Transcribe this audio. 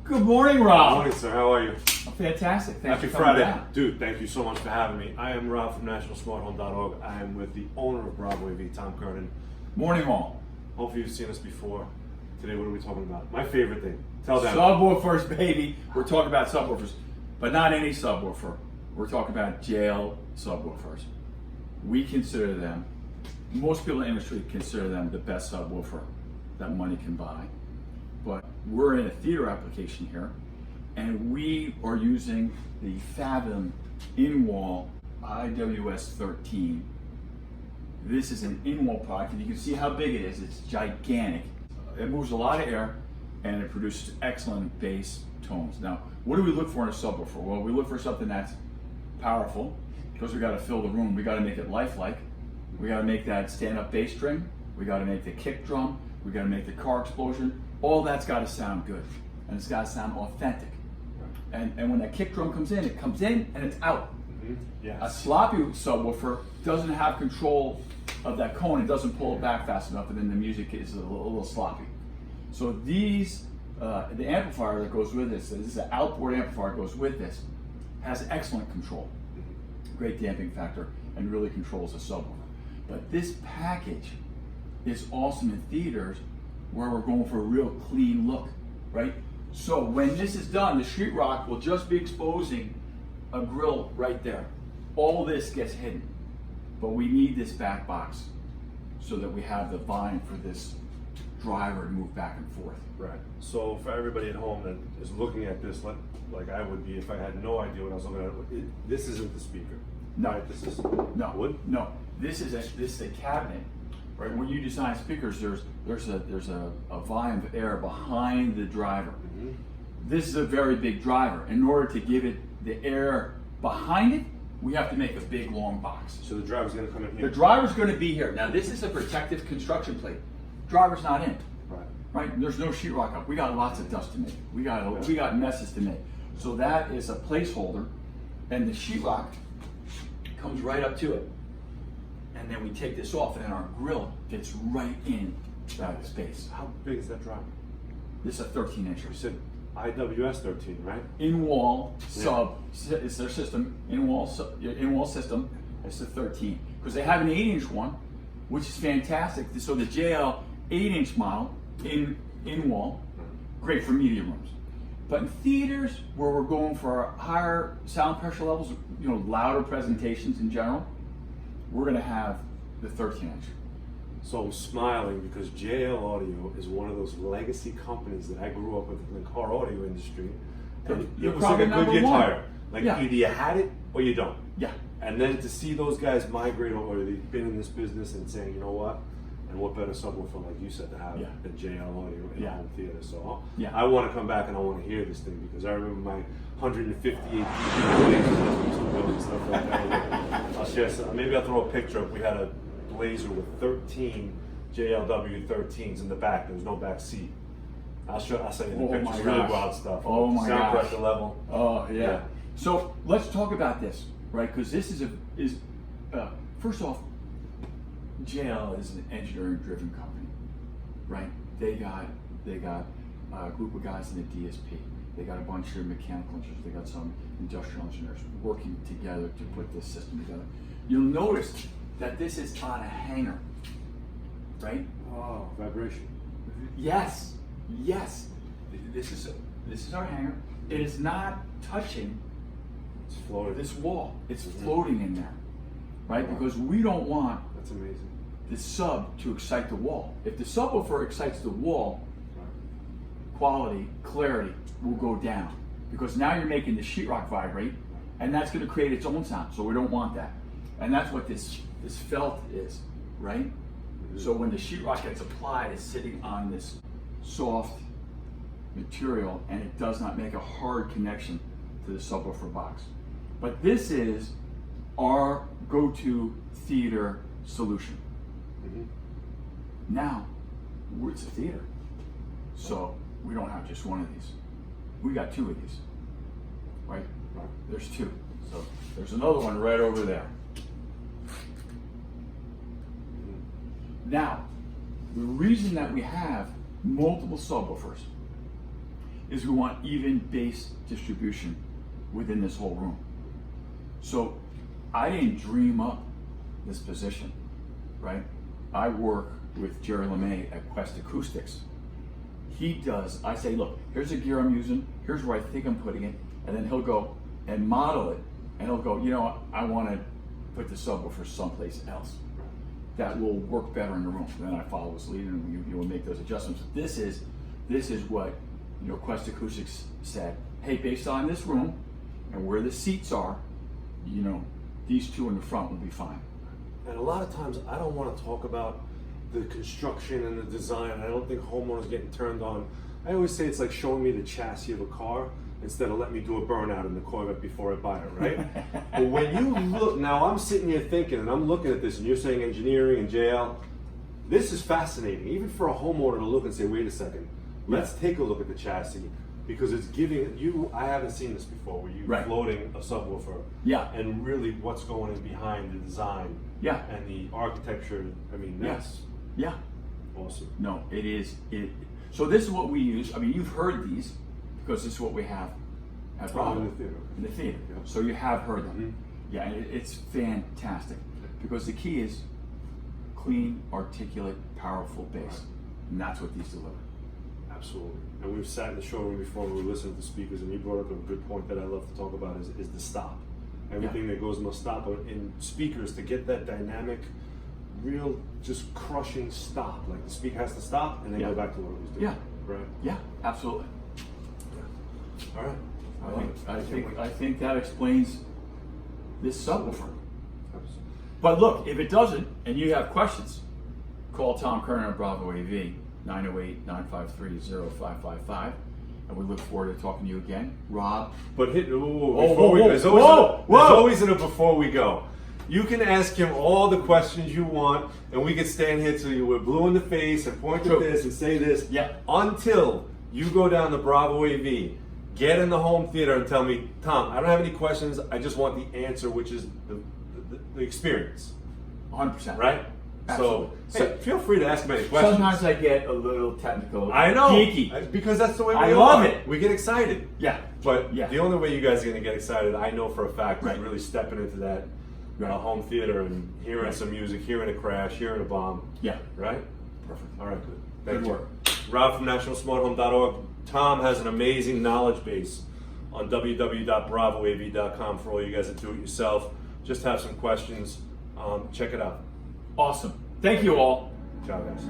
Good morning, Rob. Good morning, sir. How are you? I'm fantastic. Thanks Happy for coming Friday. down. Dude, thank you so much for having me. I am Rob from nationalsmarthome.org. I am with the owner of Bravo AV, Tom Kernan. Morning, all. Hopefully you've seen us before. Today, what are we talking about? My favorite thing. Tell them. Subwoofers, baby. We're talking about subwoofers, but not any subwoofer. We're talking about jail subwoofers. We consider them, most people in the industry consider them the best subwoofer that money can buy. But we're in a theater application here, and we are using the Fathom in-wall IWS-13. This is an in-wall product, and you can see how big it is. It's gigantic. It moves a lot of air, and it produces excellent bass tones. Now, what do we look for in a subwoofer? Well, we look for something that's powerful, because we got to fill the room. We got to make it lifelike. We got to make that stand-up bass string. We got to make the kick drum. We got to make the car explosion. All that's got to sound good, and it's got to sound authentic. And when that kick drum comes in, and it's out. Mm-hmm. Yes. A sloppy subwoofer doesn't have control of that cone. It doesn't pull it back fast enough, and then the music is a little sloppy. So these, the amplifier that goes with this is an outboard amplifier that goes with this, has excellent control, great damping factor, and really controls the subwoofer. But this package is awesome in theaters where we're going for a real clean look, right? So when this is done, the Sheetrock will just be exposing a grill right there. All this gets hidden, but we need this back box so that we have the volume for this driver to move back and forth. Right. So for everybody at home that is looking at this, like I would be if I had no idea what I was looking at, this isn't the speaker. No. Right? This is No. wood? No. This is a cabinet. Right, when you design speakers, there's a volume of air behind the driver. Mm-hmm. This is a very big driver. In order to give it the air behind it, we have to make a big long box. So the driver's going to come in here? The driver's going to be here. Now this is a protective construction plate. Driver's not in. Right. Right? There's no sheetrock up. We got lots of dust to make. We got messes to make. So that is a placeholder, and the sheetrock comes right up to it. And then we take this off, and then our grill fits right in that space. How big is that driver? This is a 13-incher. You said IWS-13, right? In-wall sub is their system. In-wall system. It's a 13 because they have an 8-inch one, which is fantastic. So the JL 8-inch model in-wall, great for media rooms. But in theaters where we're going for higher sound pressure levels, louder presentations in general, we're going to have the 13-inch. So I'm smiling because JL Audio is one of those legacy companies that I grew up with in the car audio industry. And You're it was like a probably good number guitar. one. Like Yeah. either you had it or you don't. Yeah. And then to see those guys migrate or they've been in this business and saying, you know what? And what better subwoofer, like you said, to have than JL Audio in a home theater. So I want to come back and I want to hear this thing because I remember my 158 and stuff like that. I'll share some. Maybe I'll throw a picture up. We had a Blazer with 13 JLW 13s in the back. There was no back seat. I'll send you the pictures. Really wild stuff. Oh my gosh. Sound pressure level. Oh yeah. So let's talk about this, right? Because this is first off, JL is an engineering-driven company, right? They got a group of guys in the DSP. They got a bunch of mechanical engineers. They got some industrial engineers working together to put this system together. You'll notice that this is on a hanger, right? Oh, vibration. Yes, yes. This is our hanger. It is not touching It's floating. this wall. It's floating in there, right? Because we don't want That's amazing. the sub to excite the wall. If the subwoofer excites the wall, quality, clarity will go down because now you're making the sheetrock vibrate, and that's going to create its own sound. So we don't want that, and that's what this felt is, right? Mm-hmm. So when the sheetrock gets applied, it's sitting on this soft material, and it does not make a hard connection to the subwoofer box. But this is our go-to theater solution. Mm-hmm. Now, it's a theater, so we don't have just one of these. We got two of these, right? There's two. So there's another one right over there. Now, the reason that we have multiple subwoofers is we want even bass distribution within this whole room. So I didn't dream up this position, right? I work with Jerry LeMay at Quest Acoustics. He does, I say, look, here's the gear I'm using, here's where I think I'm putting it, and then he'll go and model it, and he'll go, you know, I want to put the subwoofer someplace else that will work better in the room. And then I follow his lead, and you will make those adjustments. This is what, you know, Quest Acoustics said. Hey, based on this room and where the seats are, you know, these two in the front will be fine. And a lot of times, I don't want to talk about the construction and the design. I don't think homeowners getting turned on. I always say it's like showing me the chassis of a car instead of letting me do a burnout in the Corvette before I buy it, right? But when you look, now I'm sitting here thinking, and I'm looking at this, and you're saying engineering and JL, this is fascinating, even for a homeowner to look and say, wait a second, let's take a look at the chassis, because it's giving you, I haven't seen this before, where you're floating a subwoofer, and really what's going in behind the design, and the architecture. I mean, that's awesome. No, it is. So this is what we use. I mean, you've heard these because this is what we have at Bravo in the theater. Yeah. So you have heard them. Yeah, and it's fantastic because the key is clean, articulate, powerful bass, and that's what these deliver. Absolutely. And we've sat in the showroom before and we were listening to speakers, and you brought up a good point that I love to talk about is the stop. Everything that goes in the stop in speakers to get that dynamic, real, just crushing stop. Like the speaker has to stop and then go back to what it was doing. Yeah. Right. Yeah, absolutely. All right. I think that explains this subwoofer. But look, if it doesn't, and you have questions, call Tom Kerner at Bravo AV, 908-953-0555, and we look forward to talking to you again. Rob. But there's always in a before we go. You can ask him all the questions you want, and we can stand here till you were blue in the face and point at this and say this. Until you go down to Bravo AV, get in the home theater and tell me, Tom, I don't have any questions. I just want the answer, which is the experience. 100%. Right? Absolutely. So hey, feel free to ask me any questions. Sometimes I get a little technical. I know. Geeky. Because that's the way we I love it. We get excited. Yeah. But the only way you guys are going to get excited, I know for a fact, is really stepping into that home theater and hearing some music, hearing a crash, hearing a bomb. Yeah. Right? Perfect. All right, good. Good work. Rob from nationalsmarthome.org. Tom has an amazing knowledge base on www.bravoav.com for all you guys that do it yourself. Just have some questions. Check it out. Awesome. Thank you all. Ciao, guys.